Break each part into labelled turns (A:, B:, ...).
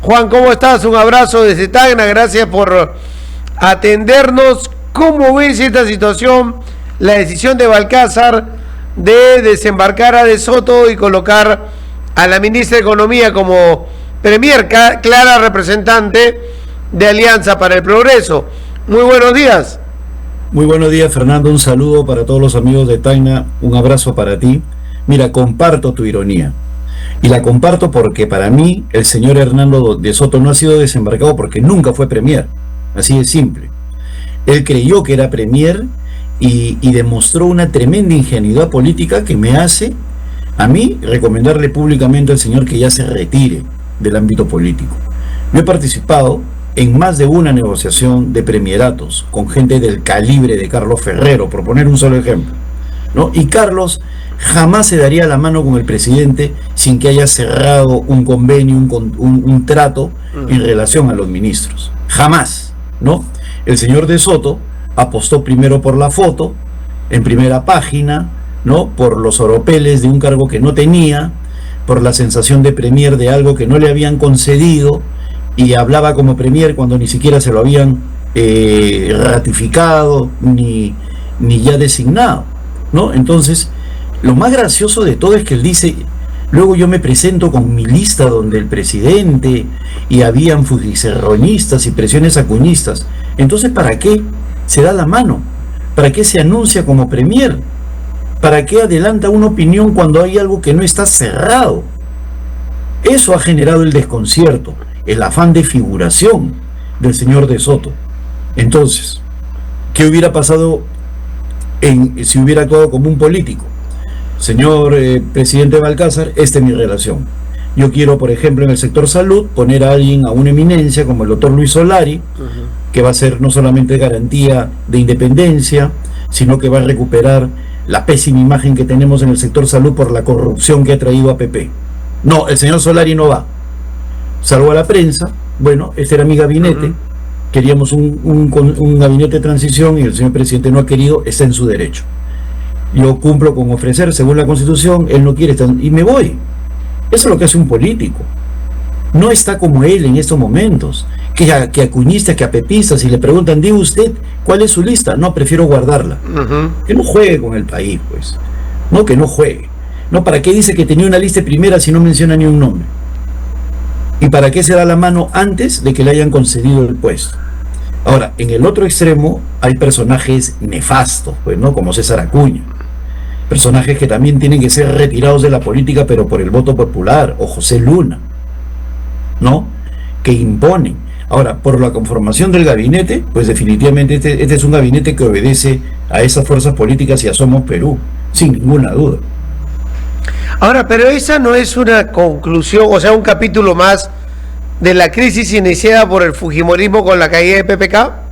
A: Juan, ¿cómo estás? Un abrazo desde Tacna, gracias por atendernos. ¿Cómo ves esta situación, la decisión de Balcázar de desembarcar a De Soto y colocar a la ministra de Economía como premier, clara representante de Alianza para el Progreso? Muy buenos días.
B: Muy buenos días, Fernando, un saludo para todos los amigos de Tacna, un abrazo para ti. Mira, comparto tu ironía, y la comparto porque para mí el señor Hernando De Soto no ha sido desembarcado porque nunca fue premier, así de simple. Él creyó que era premier y demostró una tremenda ingenuidad política que me hace a mí recomendarle públicamente al señor que ya se retire del ámbito político. Yo he participado en más de una negociación de premieratos con gente del calibre de Carlos Ferrero, por poner un solo ejemplo, ¿no? Y Carlos jamás se daría la mano con el presidente sin que haya cerrado un convenio, un trato en relación a los ministros. Jamás, ¿no? El señor De Soto apostó primero por la foto, en primera página, ¿no? Por los oropeles de un cargo que no tenía, por la sensación de premier de algo que no le habían concedido, y hablaba como premier cuando ni siquiera se lo habían ratificado ni ya designado, ¿no? Entonces, lo más gracioso de todo es que él dice, luego yo me presento con mi lista donde el presidente y habían fujicerronistas y presiones acuñistas. Entonces, ¿para qué se da la mano? ¿Para qué se anuncia como premier? ¿Para qué adelanta una opinión cuando hay algo que no está cerrado? Eso ha generado el desconcierto, el afán de figuración del señor De Soto. Entonces, ¿qué hubiera pasado si hubiera actuado como un político? Señor presidente Balcázar, esta es mi relación. Yo quiero, por ejemplo, en el sector salud, poner a alguien, a una eminencia como el doctor Luis Solari, que va a ser no solamente garantía de independencia, sino que va a recuperar la pésima imagen que tenemos en el sector salud por la corrupción que ha traído a PP. No, el señor Solari no va. Salvo a la prensa, bueno, este era mi gabinete, queríamos un gabinete de transición y el señor presidente no ha querido, está en su derecho. Yo cumplo con ofrecer, según la Constitución, él no quiere estar, y me voy. Eso es lo que hace un político. No está como él en estos momentos, que a cuñistas, que a pepistas, si le preguntan, diga usted, ¿cuál es su lista? No, prefiero guardarla. Que no juegue con el país, pues. No, que no juegue. No, ¿para qué dice que tenía una lista primera si no menciona ni un nombre? ¿Y para qué se da la mano antes de que le hayan concedido el puesto? Ahora, en el otro extremo hay personajes nefastos, pues, ¿no? Como César Acuña. Personajes que también tienen que ser retirados de la política, pero por el voto popular, o José Luna, ¿no? Que imponen. Ahora, por la conformación del gabinete, pues definitivamente este es un gabinete que obedece a esas fuerzas políticas y a Somos Perú, sin ninguna duda.
A: Ahora, pero esa no es una conclusión, o sea, un capítulo más de la crisis iniciada por el fujimorismo con la caída de PPK.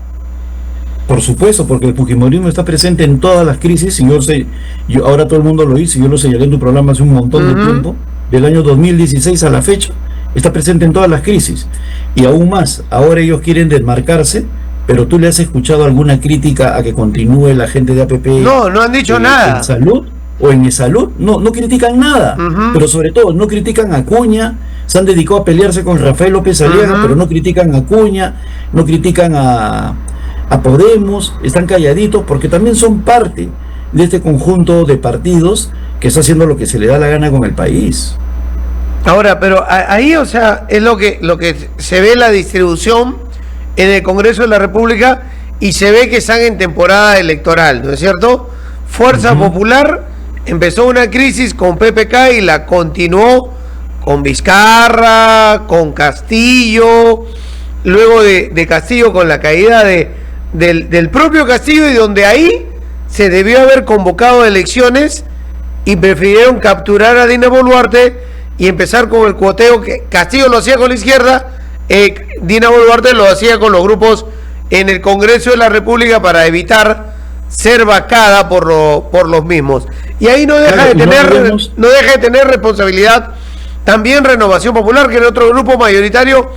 B: Por supuesto, porque el fujimorismo está presente en todas las crisis, y yo ahora todo el mundo lo dice, yo lo señalé en tu programa hace un montón de tiempo, del año 2016 a la fecha, está presente en todas las crisis, y aún más, ahora ellos quieren desmarcarse, pero tú le has escuchado alguna crítica a que continúe la gente de APP.
A: No han dicho nada.
B: En salud, o en salud, no critican nada, pero sobre todo no critican a Acuña, se han dedicado a pelearse con Rafael López Aliaga, pero no critican a Acuña, no critican a Podemos, están calladitos porque también son parte de este conjunto de partidos que está haciendo lo que se le da la gana con el país.
A: Ahora, pero ahí, o sea, es lo que se ve la distribución en el Congreso de la República, y se ve que están en temporada electoral, ¿no es cierto? Fuerza Popular empezó una crisis con PPK y la continuó con Vizcarra, con Castillo, luego de Castillo con la caída del propio Castillo, y donde ahí se debió haber convocado elecciones y prefirieron capturar a Dina Boluarte y empezar con el cuoteo que Castillo lo hacía con la izquierda, Dina Boluarte lo hacía con los grupos en el Congreso de la República para evitar ser vacada por los mismos. Y ahí no deja de tener responsabilidad también Renovación Popular, que era otro grupo mayoritario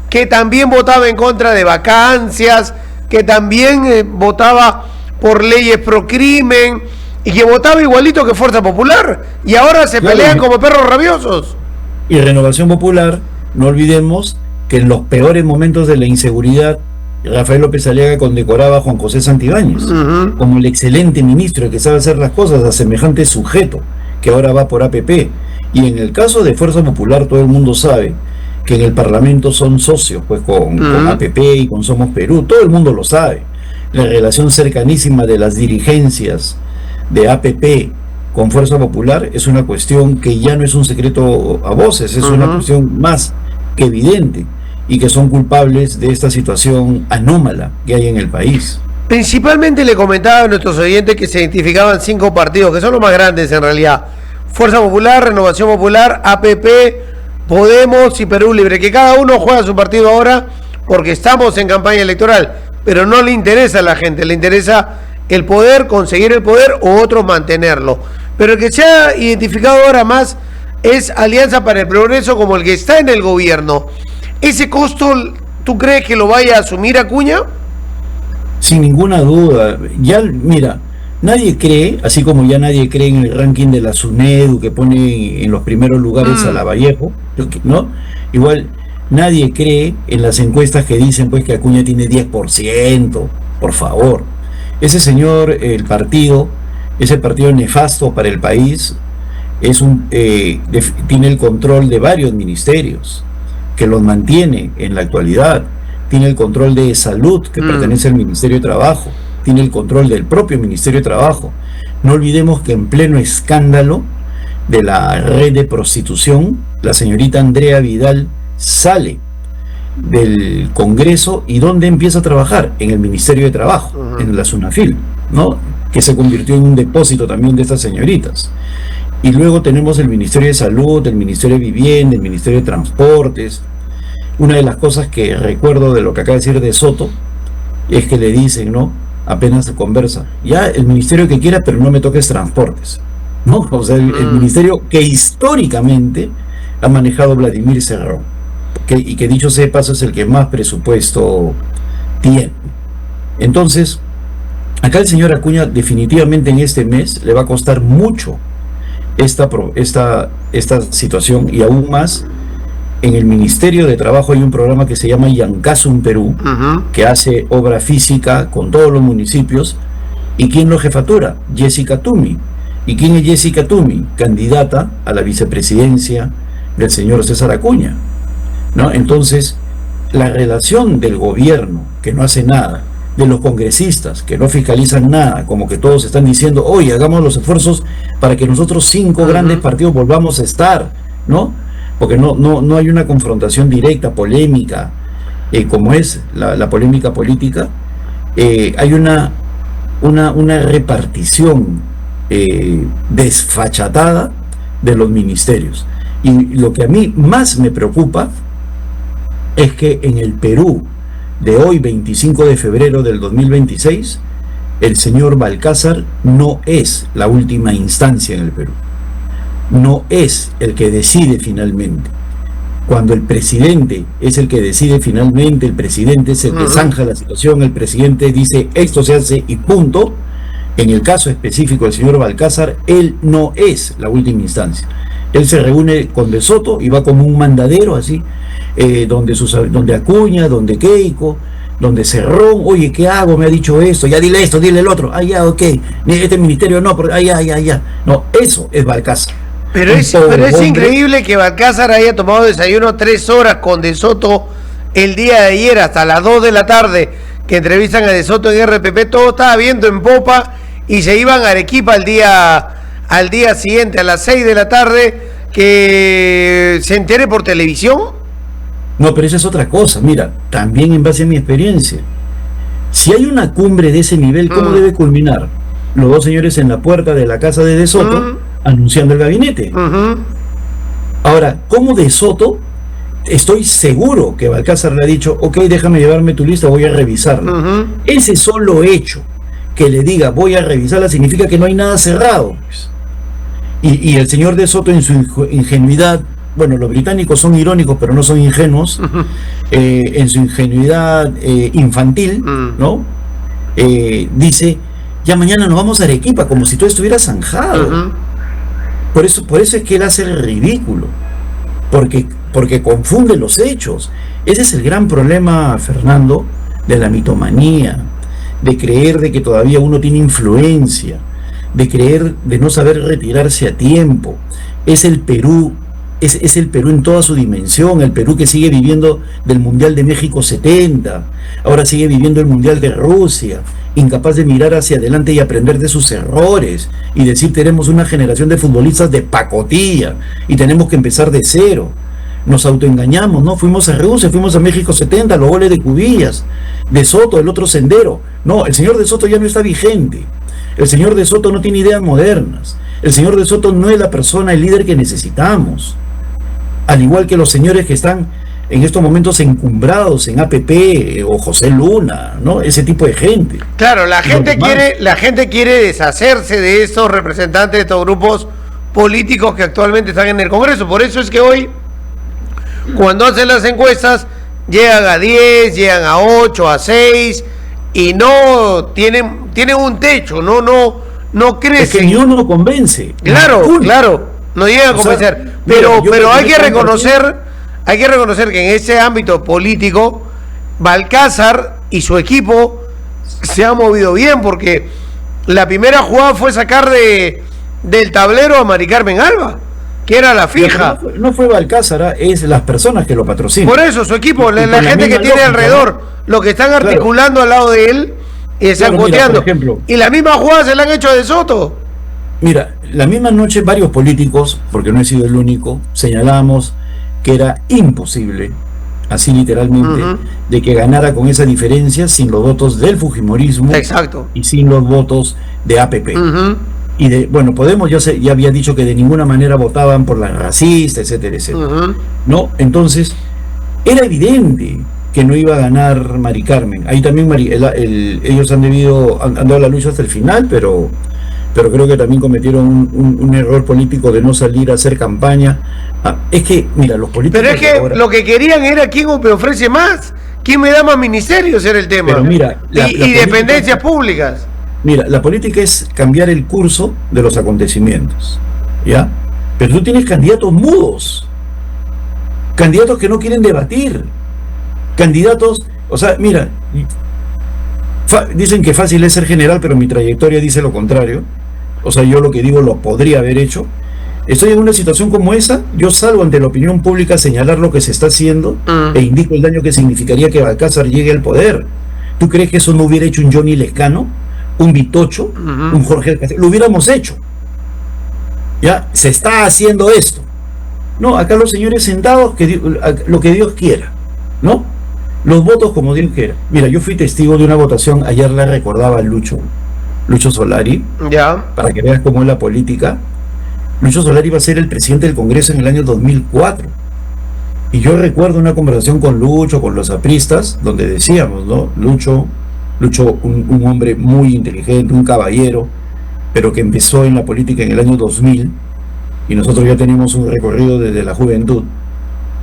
A: que también votaba en contra de vacancias, que también votaba por leyes pro crimen, y que votaba igualito que Fuerza Popular, y ahora se pelean como perros rabiosos.
B: Y Renovación Popular, no olvidemos que en los peores momentos de la inseguridad Rafael López Aliaga condecoraba a Juan José Santibáñez como el excelente ministro que sabe hacer las cosas a semejante sujeto que ahora va por APP. Y en el caso de Fuerza Popular, todo el mundo sabe que en el Parlamento son socios pues con APP y con Somos Perú, todo el mundo lo sabe. La relación cercanísima de las dirigencias de APP con Fuerza Popular es una cuestión que ya no es un secreto a voces, es una cuestión más que evidente, y que son culpables de esta situación anómala que hay en el país.
A: Principalmente le comentaba a nuestros oyentes que se identificaban 5 partidos, que son los más grandes en realidad: Fuerza Popular, Renovación Popular, APP, Podemos y Perú Libre, que cada uno juega su partido ahora porque estamos en campaña electoral, pero no le interesa a la gente, le interesa el poder, conseguir el poder, o otros mantenerlo. Pero el que se ha identificado ahora más es Alianza para el Progreso, como el que está en el gobierno. ¿Ese costo tú crees que lo vaya a asumir Acuña?
B: Sin ninguna duda. Ya, mira, nadie cree, así como ya nadie cree en el ranking de la SUNEDU que pone en los primeros lugares a Lavallejo, ¿no? Igual nadie cree en las encuestas que dicen pues que Acuña tiene 10%, por favor. Ese señor, el partido, ese partido nefasto para el país, tiene el control de varios ministerios, que los mantiene en la actualidad. Tiene el control de salud, que pertenece al Ministerio de Trabajo, tiene el control del propio Ministerio de Trabajo. No olvidemos que en pleno escándalo de la red de prostitución, la señorita Andrea Vidal sale del Congreso, y ¿dónde empieza a trabajar? En el Ministerio de Trabajo, en la SUNAFIL, ¿no? Que se convirtió en un depósito también de estas señoritas. Y luego tenemos el Ministerio de Salud, el Ministerio de Vivienda, el Ministerio de Transportes. Una de las cosas que recuerdo de lo que acaba de decir de Soto es que le dicen, ¿no? Apenas se conversa, ya el ministerio que quiera, pero no me toques transportes, ¿no? O sea, el ministerio que históricamente ha manejado Vladimir Cerrón, y que dicho sea de paso es el que más presupuesto tiene. Entonces, acá el señor Acuña definitivamente en este mes le va a costar mucho esta situación, y aún más. En el Ministerio de Trabajo hay un programa que se llama Yancasum Perú, que hace obra física con todos los municipios. ¿Y quién lo jefatura? Jessica Tumi. ¿Y quién es Jessica Tumi? Candidata a la vicepresidencia del señor César Acuña, ¿no? Entonces, la relación del gobierno, que no hace nada, de los congresistas, que no fiscalizan nada, como que todos están diciendo, oye, hagamos los esfuerzos para que nosotros 5 grandes partidos volvamos a estar, ¿no? Porque no hay una confrontación directa, polémica, como es la polémica política. Hay una repartición desfachatada de los ministerios. Y lo que a mí más me preocupa es que en el Perú de hoy, 25 de febrero del 2026, el señor Balcázar no es la última instancia en el Perú. No es el que decide finalmente. Cuando el presidente es el que decide finalmente, el presidente se zanja la situación, el presidente dice esto se hace y punto. En el caso específico del señor Balcázar, él no es la última instancia. Él se reúne con De Soto y va como un mandadero así, donde Acuña, donde Keiko, donde Cerrón, oye, ¿qué hago? Me ha dicho esto, ya dile esto, dile el otro, ya, ok, este ministerio no, ya. No, eso es Balcázar.
A: Pero es increíble que Balcázar haya tomado desayuno 3 horas con De Soto el día de ayer hasta las 2 de la tarde, que entrevistan a De Soto en RPP. Todo estaba viendo en popa y se iban a Arequipa al día siguiente a las 6 de la tarde, que se entere por televisión.
B: No, pero esa es otra cosa. Mira, también en base a mi experiencia, si hay una cumbre de ese nivel, ¿cómo debe culminar? Los 2 señores en la puerta de la casa de Soto anunciando el gabinete. Ahora, ¿cómo De Soto? Estoy seguro que Balcázar le ha dicho, ok, déjame llevarme tu lista, voy a revisarla. Ese solo hecho que le diga voy a revisarla significa que no hay nada cerrado. Y el señor De Soto, en su ingenuidad, bueno, los británicos son irónicos pero no son ingenuos, en su ingenuidad infantil, ¿no? Dice, ya mañana nos vamos a Arequipa, como si todo estuviera zanjado. Por eso es que él hace el ridículo, porque porque confunde los hechos. Ese es el gran problema, Fernando, de la mitomanía, de creer de que todavía uno tiene influencia, de creer, de no saber retirarse a tiempo. Es el Perú, es el Perú en toda su dimensión, el Perú que sigue viviendo del Mundial de México 70, ahora sigue viviendo el Mundial de Rusia, incapaz de mirar hacia adelante y aprender de sus errores, y decir tenemos una generación de futbolistas de pacotilla, y tenemos que empezar de cero. Nos autoengañamos, ¿no? Fuimos a Rusia, fuimos a México 70, los goles de Cubillas, de Soto, el otro Sendero. No, el señor de Soto ya no está vigente. El señor de Soto no tiene ideas modernas. El señor de Soto no es la persona, el líder que necesitamos. Al igual que los señores que están en estos momentos encumbrados en APP o José Luna, ¿no? Ese tipo de gente.
A: Claro, la gente quiere deshacerse de estos representantes de estos grupos políticos que actualmente están en el Congreso. Por eso es que hoy, cuando hacen las encuestas, llegan a 10, llegan a 8, a 6 y no tienen un techo, no crecen.
B: Es que ni uno convence.
A: Claro, no llegan a convencer. Pero hay que reconocer que en ese ámbito político, Balcázar y su equipo se han movido bien, porque la primera jugada fue sacar del tablero a Mari Carmen Alba, que era la fija.
B: No fue Balcázar, es las personas que lo patrocinan.
A: Por eso, su equipo, la gente que tiene lógica, alrededor, ¿no? Lo que están articulando al lado de él y están coteando. Y la misma jugada se la han hecho a De Soto.
B: Mira, la misma noche varios políticos, porque no he sido el único, señalábamos que era imposible, así literalmente, de que ganara con esa diferencia sin los votos del fujimorismo.
A: Exacto.
B: Y sin los votos de APP. Y bueno, Podemos ya había dicho que de ninguna manera votaban por la racista, etcétera, etcétera. ¿No? Entonces, era evidente que no iba a ganar Mari Carmen. Ahí también ellos han dado la lucha hasta el final, pero creo que también cometieron un error político de no salir a hacer campaña. Es que, mira, los políticos...
A: Pero es que ahora, lo que querían era quién me ofrece más, quién me da más ministerios, era el tema.
B: Pero mira,
A: y dependencias públicas.
B: Mira, la política es cambiar el curso de los acontecimientos, ¿ya? Pero tú tienes candidatos mudos, candidatos que no quieren debatir, candidatos, o sea, mira, dicen que fácil es ser general, pero mi trayectoria dice lo contrario. O sea, yo lo que digo lo podría haber hecho. Estoy en una situación como esa, yo salgo ante la opinión pública a señalar lo que se está haciendo e indico el daño que significaría que Balcázar llegue al poder. ¿Tú crees que eso no hubiera hecho un Johnny Lescano, un Vitocho, un Jorge Alcácer? Lo hubiéramos hecho. Ya, se está haciendo esto. No, acá los señores sentados, lo que Dios quiera, ¿no? Los votos como Dios quiera. Mira, yo fui testigo de una votación, ayer la recordaba Lucho Solari, para que veas cómo es la política. Lucho Solari iba a ser el presidente del Congreso en el año 2004. Y yo recuerdo una conversación con Lucho, con los apristas, donde decíamos, ¿no? Lucho, un hombre muy inteligente, un caballero, pero que empezó en la política en el año 2000, y nosotros ya tenemos un recorrido desde la juventud.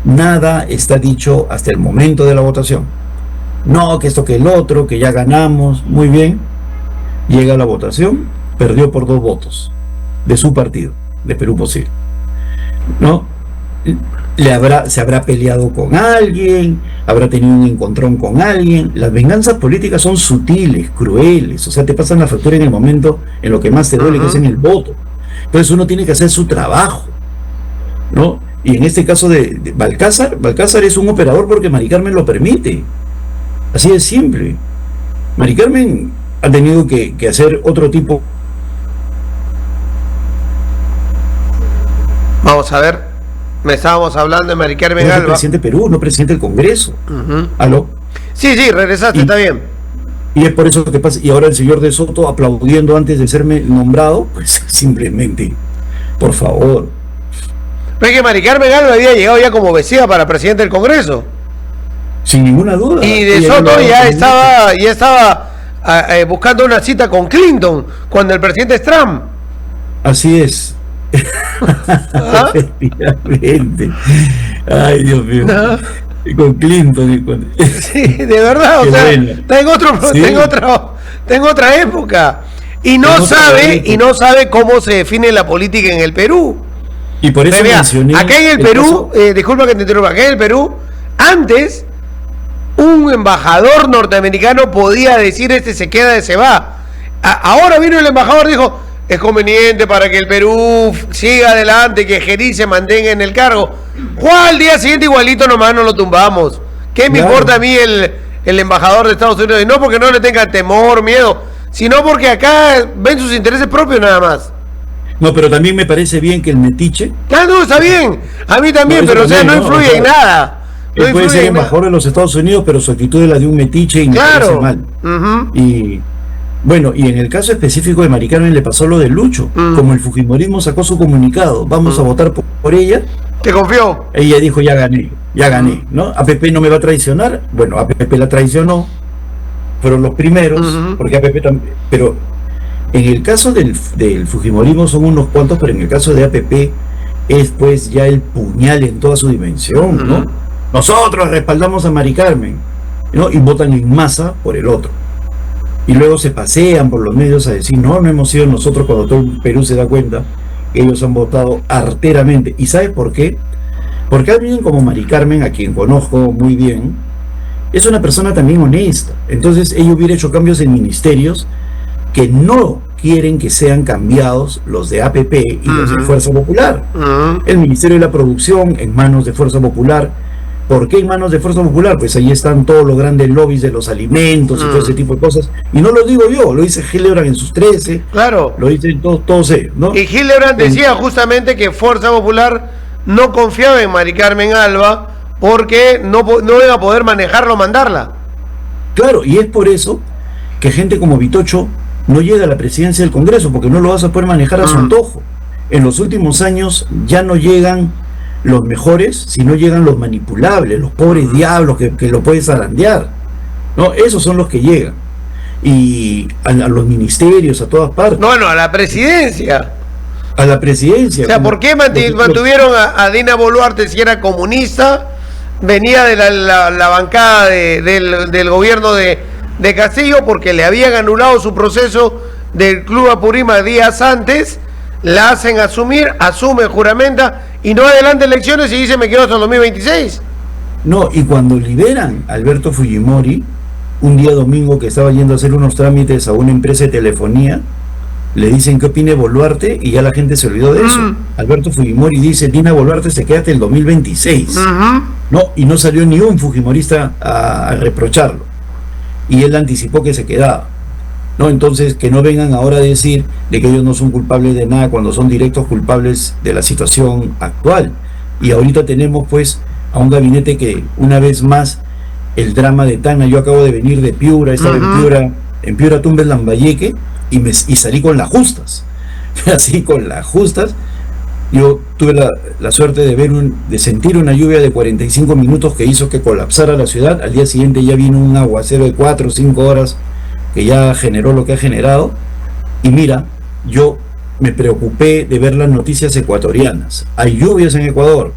B: Nada está dicho hasta el momento de la votación. No, que esto, que el otro, que ya ganamos. Muy bien. Llega la votación, perdió por 2 votos de su partido, de Perú Posible. ¿No? Se habrá peleado con alguien, habrá tenido un encontrón con alguien. Las venganzas políticas son sutiles, crueles, o sea, te pasan la factura en el momento en lo que más te duele, que es en el voto. Entonces uno tiene que hacer su trabajo, ¿no? Y en este caso de Balcázar es un operador porque Mari Carmen lo permite. Así de simple. Mari Carmen ha tenido que hacer otro tipo.
A: Vamos a ver. Me estábamos hablando de Mari Carmen Alba.
B: Presidente de Perú, no presidente del Congreso. ¿Aló?
A: Sí, regresaste, está bien.
B: Y es por eso que pasa. Y ahora el señor De Soto aplaudiendo antes de serme nombrado, pues simplemente, por favor.
A: Pero es que Mari Carmen Alba había llegado ya como vecina para presidente del Congreso.
B: Sin ninguna duda.
A: Y De Soto ya estaba buscando una cita con Clinton cuando el presidente es Trump.
B: Así es. Efectivamente. Ay, Dios mío. ¿No? Con Clinton.
A: Sí, de verdad, o sea, bueno. Tengo otra época. Y no sabe cómo se define la política en el Perú.
B: Y por eso
A: mira,
B: mencioné
A: acá en el Perú, disculpa que te interrumpa, acá en el Perú, antes un embajador norteamericano podía decir se queda, se va. Ahora vino el embajador y dijo, es conveniente para que el Perú siga adelante, que Geri se mantenga en el cargo. Al día siguiente igualito nomás no lo tumbamos. ¿Qué me importa a mí el embajador de Estados Unidos? Y no porque no le tenga temor, miedo, sino porque acá ven sus intereses propios nada más.
B: No, pero también me parece bien que el metiche...
A: No, está bien. A mí también, pero también, no influye en nada.
B: Él puede ser embajador de los Estados Unidos, pero su actitud es la de un metiche y me parece mal. Y bueno, y en el caso específico de Mari Carmen le pasó lo de Lucho. Como el fujimorismo sacó su comunicado, vamos a votar por ella.
A: ¿Te confió?
B: Ella dijo, ya gané, ¿no? APP no me va a traicionar. Bueno, APP la traicionó. Fueron los primeros, porque APP también... Pero en el caso del fujimorismo son unos cuantos, pero en el caso de APP es pues ya el puñal en toda su dimensión, ¿no? Nosotros respaldamos a Mari Carmen, ¿no? Y votan en masa por el otro. Y luego se pasean por los medios a decir, no hemos sido nosotros, cuando todo el Perú se da cuenta que ellos han votado arteramente. ¿Y sabes por qué? Porque alguien como Mari Carmen, a quien conozco muy bien, es una persona también honesta. Entonces ella hubiera hecho cambios en ministerios que no quieren que sean cambiados los de APP y los de Fuerza Popular. El Ministerio de la Producción en manos de Fuerza Popular. ¿Por qué en manos de Fuerza Popular? Pues ahí están todos los grandes lobbies de los alimentos y todo ese tipo de cosas. Y no lo digo yo, lo dice Hildebrand en sus 13.
A: Claro.
B: Lo dicen todos ellos, ¿no?
A: Y Hildebrand decía justamente que Fuerza Popular no confiaba en Mari Carmen Alba porque no iba a poder manejarla o mandarla.
B: Claro, y es por eso que gente como Vitocho no llega a la presidencia del Congreso, porque no lo vas a poder manejar a su antojo. En los últimos años ya no llegan los mejores, sino llegan los manipulables, los pobres diablos que lo puedes zarandear, ¿no? Esos son los que llegan. Y a los ministerios, a todas partes.
A: No, a la presidencia.
B: A la presidencia.
A: O sea, ¿por qué mantuvieron a Dina Boluarte si era comunista? Venía de la bancada del gobierno de Castillo, porque le habían anulado su proceso del Club Apurímac días antes, la hacen asumir, asume, juramenta y no adelanta elecciones y dice me quedo hasta el 2026.
B: No, y cuando liberan a Alberto Fujimori, un día domingo que estaba yendo a hacer unos trámites a una empresa de telefonía, le dicen qué opine Boluarte y ya la gente se olvidó de eso. Alberto Fujimori dice, Dina Boluarte se queda hasta el 2026. No, y no salió ni un fujimorista a reprocharlo. Y él anticipó que se quedaba, ¿no? Entonces, que no vengan ahora a decir de que ellos no son culpables de nada cuando son directos culpables de la situación actual. Y ahorita tenemos pues a un gabinete que, una vez más, el drama de Tacna. Yo acabo de venir de Piura, estaba en Piura Tumbes Lambayeque y salí con las justas. Así con las justas. Yo tuve la suerte de sentir una lluvia de 45 minutos que hizo que colapsara la ciudad. Al día siguiente ya vino un aguacero de 4 o 5 horas que ya generó lo que ha generado. Y mira, yo me preocupé de ver las noticias ecuatorianas. Hay lluvias en Ecuador,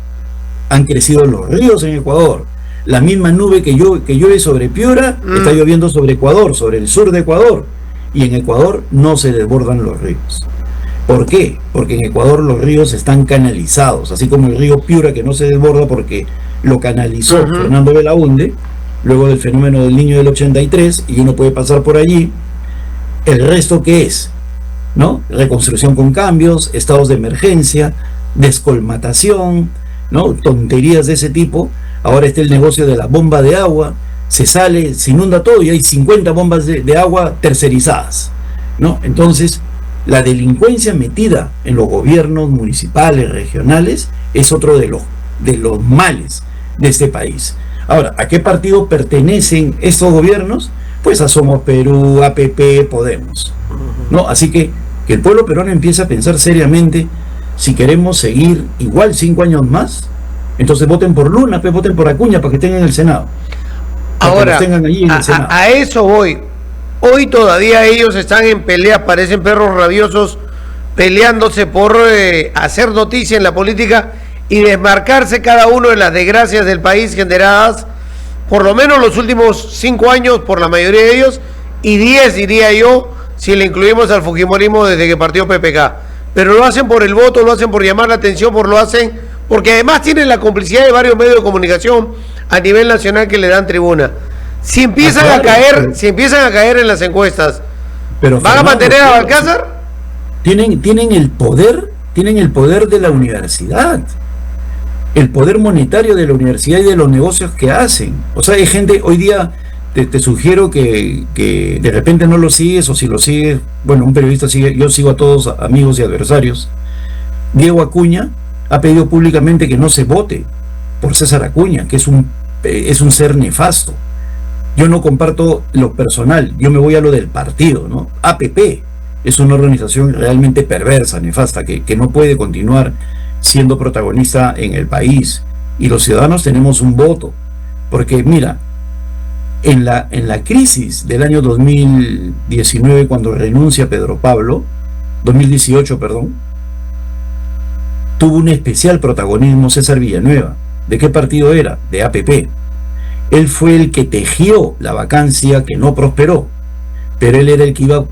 B: han crecido los ríos en Ecuador. La misma nube que llueve sobre Piura está lloviendo sobre Ecuador, sobre el sur de Ecuador. Y en Ecuador no se desbordan los ríos. ¿Por qué? Porque en Ecuador los ríos están canalizados, así como el río Piura, que no se desborda porque lo canalizó Fernando Belaúnde, luego del fenómeno del Niño del 83, y uno puede pasar por allí. El resto, ¿qué es? ¿No? Reconstrucción con cambios, estados de emergencia, descolmatación, ¿no? Tonterías de ese tipo. Ahora está el negocio de la bomba de agua, se inunda todo y hay 50 bombas de agua tercerizadas, ¿no? Entonces, la delincuencia metida en los gobiernos municipales, regionales, es otro de los males de este país. Ahora, ¿a qué partido pertenecen estos gobiernos? Pues a Somos Perú, APP, Podemos, ¿no? Así que el pueblo peruano empieza a pensar seriamente si queremos seguir igual 5 años más. Entonces voten por Luna, pues voten por Acuña para que tengan el Senado.
A: Ahora, a eso voy. Hoy todavía ellos están en peleas, parecen perros rabiosos, peleándose por hacer noticia en la política y desmarcarse cada uno de las desgracias del país generadas, por lo menos los últimos 5 años por la mayoría de ellos, y 10 diría yo, si le incluimos al fujimorismo desde que partió PPK. pero lo hacen por el voto, lo hacen por llamar la atención, porque además tienen la complicidad de varios medios de comunicación a nivel nacional que le dan tribuna. Si empiezan a caer en las encuestas,
B: pero
A: ¿van a mantener a Balcázar?
B: Tienen el poder de la universidad, el poder monetario de la universidad y de los negocios que hacen. O sea, hay gente, hoy día te sugiero que de repente no lo sigues, o si lo sigues, bueno, un periodista sigue, yo sigo a todos amigos y adversarios. Diego Acuña ha pedido públicamente que no se vote por César Acuña, que es un ser nefasto. Yo no comparto lo personal, yo me voy a lo del partido, ¿no? APP es una organización realmente perversa, nefasta, que no puede continuar siendo protagonista en el país, y los ciudadanos tenemos un voto, porque mira, en la crisis del año 2019, cuando renuncia Pedro Pablo, 2018, perdón, tuvo un especial protagonismo César Villanueva. ¿De qué partido era? De APP. Él fue el que tejió la vacancia que no prosperó, pero él era el que iba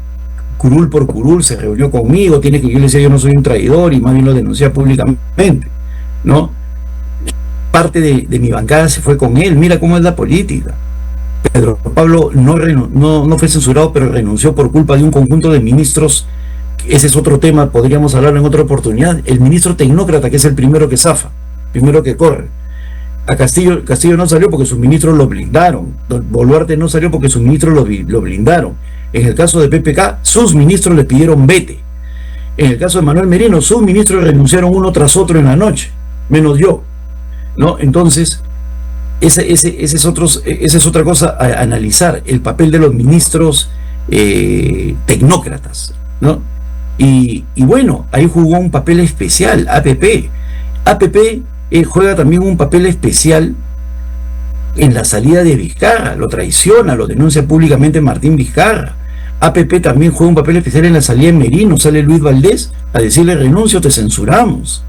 B: curul por curul, se reunió conmigo, yo le decía yo no soy un traidor, y más bien lo denuncié públicamente, ¿no? Parte de mi bancada se fue con él. Mira cómo es la política. Pedro Pablo no fue censurado, pero renunció por culpa de un conjunto de ministros. Ese es otro tema, podríamos hablarlo en otra oportunidad. El ministro tecnócrata, que es el primero que zafa, primero que corre. A Castillo no salió porque sus ministros lo blindaron. Boluarte no salió porque sus ministros lo blindaron. En el caso de PPK, sus ministros le pidieron vete. En el caso de Manuel Merino, sus ministros renunciaron uno tras otro en la noche, menos yo, ¿no? Entonces, esa es otra cosa a analizar, el papel de los ministros tecnócratas, ¿no? Y bueno, ahí jugó un papel especial APP. APP juega también un papel especial en la salida de Vizcarra, lo traiciona, lo denuncia públicamente Martín Vizcarra. APP también juega un papel especial en la salida de Merino, sale Luis Valdés a decirle renuncio, te censuramos.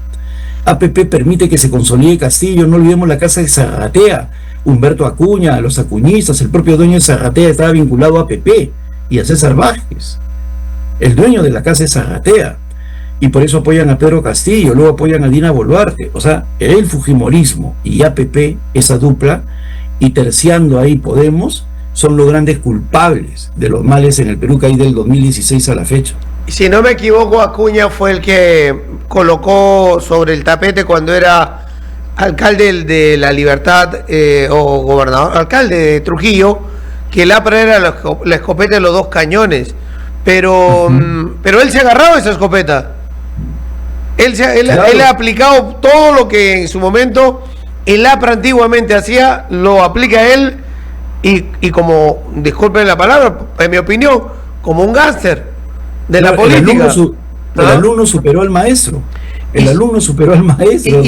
B: APP permite que se consolide Castillo, no olvidemos la casa de Zarratea, Humberto Acuña, los acuñistas, el propio dueño de Zarratea estaba vinculado a APP y a César Vázquez, el dueño de la casa de Zarratea, y por eso apoyan a Pedro Castillo, luego apoyan a Dina Boluarte. O sea, el fujimorismo y APP, esa dupla, y terciando ahí Podemos, son los grandes culpables de los males en el Perú que hay del 2016 a la fecha.
A: Y si no me equivoco, Acuña fue el que colocó sobre el tapete cuando era alcalde de La Libertad o gobernador, alcalde de Trujillo, que el APRA era la escopeta de los dos cañones, pero él se agarraba esa escopeta. Claro. Él ha aplicado todo lo que en su momento el APRA antiguamente hacía, lo aplica él, y como, disculpen la palabra, en mi opinión, como un gángster de la política.
B: El alumno superó al maestro. El alumno superó al maestro.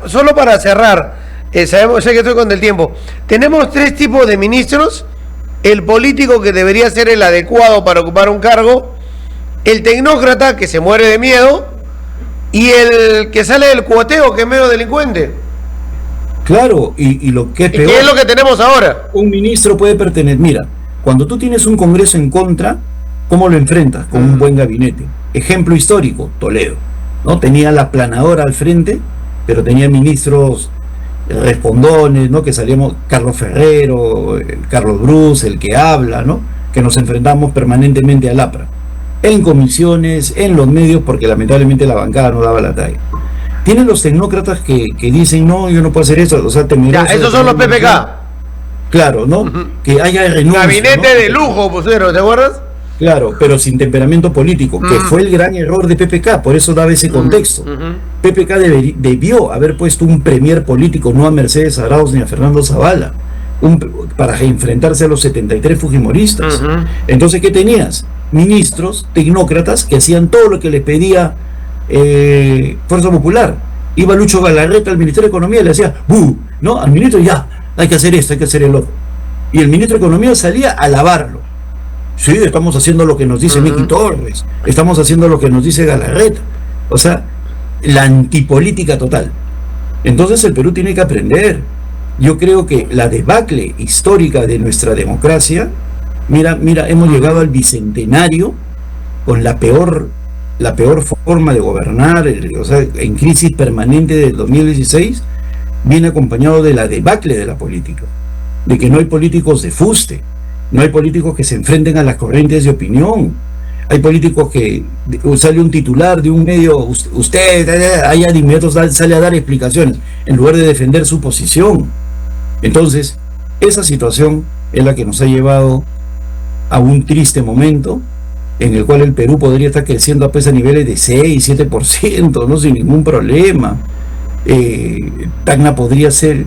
A: Solo para cerrar, sé que estoy con el tiempo. Tenemos tres tipos de ministros: el político, que debería ser el adecuado para ocupar un cargo; el tecnócrata, que se muere de miedo; y el que sale del cuoteo, que es medio delincuente.
B: Claro, y lo que es peor,
A: ¿qué es lo que tenemos ahora?
B: Un ministro puede pertenecer. Mira, cuando tú tienes un Congreso en contra, ¿cómo lo enfrentas? Con un buen gabinete. Ejemplo histórico, Toledo, ¿no? Tenía la planadora al frente, pero tenía ministros respondones, ¿no? Que salíamos, Carlos Ferrero, Carlos Bruce, el que habla, ¿no? Que nos enfrentamos permanentemente al APRA, en comisiones, en los medios, porque lamentablemente la bancada no daba la talla. Tienen los tecnócratas que dicen, no, yo no puedo hacer eso, o sea,
A: esos son los PPK.
B: Claro, ¿no? Que haya renuncia,
A: gabinete,
B: ¿no?
A: De lujo, pusieron, ¿te acuerdas?
B: Claro, pero sin temperamento político, que fue el gran error de PPK, por eso daba ese contexto. PPK debió haber puesto un premier político, no a Mercedes Arauz ni a Fernando Zavala, para enfrentarse a los 73 fujimoristas. Entonces, ¿qué tenías? Ministros, tecnócratas, que hacían todo lo que les pedía Fuerza Popular. Iba Lucho Galarreta al Ministerio de Economía y le decía, ¡buh! ¿No? Al ministro, ya, hay que hacer esto, hay que hacer el otro. Y el ministro de Economía salía a alabarlo. Sí, estamos haciendo lo que nos dice Miki Torres, estamos haciendo lo que nos dice Galarreta. O sea, la antipolítica total. Entonces el Perú tiene que aprender. Yo creo que la debacle histórica de nuestra democracia, mira, hemos llegado al bicentenario con la peor la peor forma de gobernar, o sea, en crisis permanente del 2016, viene acompañado de la debacle de la política, de que no hay políticos de fuste, no hay políticos que se enfrenten a las corrientes de opinión, hay políticos que sale un titular de un medio, usted allá de inmediato sale a dar explicaciones, en lugar de defender su posición. Entonces, esa situación es la que nos ha llevado a un triste momento, en el cual el Perú podría estar creciendo a niveles de 6, 7%, ¿no? Sin ningún problema. Tacna podría ser...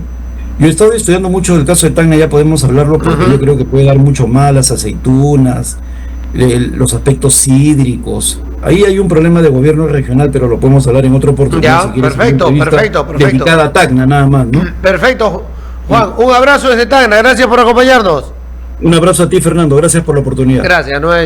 B: Yo he estado estudiando mucho el caso de Tacna, ya podemos hablarlo, porque yo creo que puede dar mucho más las aceitunas, los aspectos hídricos. Ahí hay un problema de gobierno regional, pero lo podemos hablar en otra oportunidad.
A: Ya,
B: si quieres,
A: perfecto.
B: dedicada a Tacna, nada más, ¿no?
A: Perfecto. Juan, un abrazo desde Tacna, gracias por acompañarnos.
B: Un abrazo a ti, Fernando, gracias por la oportunidad.
A: Gracias, 9.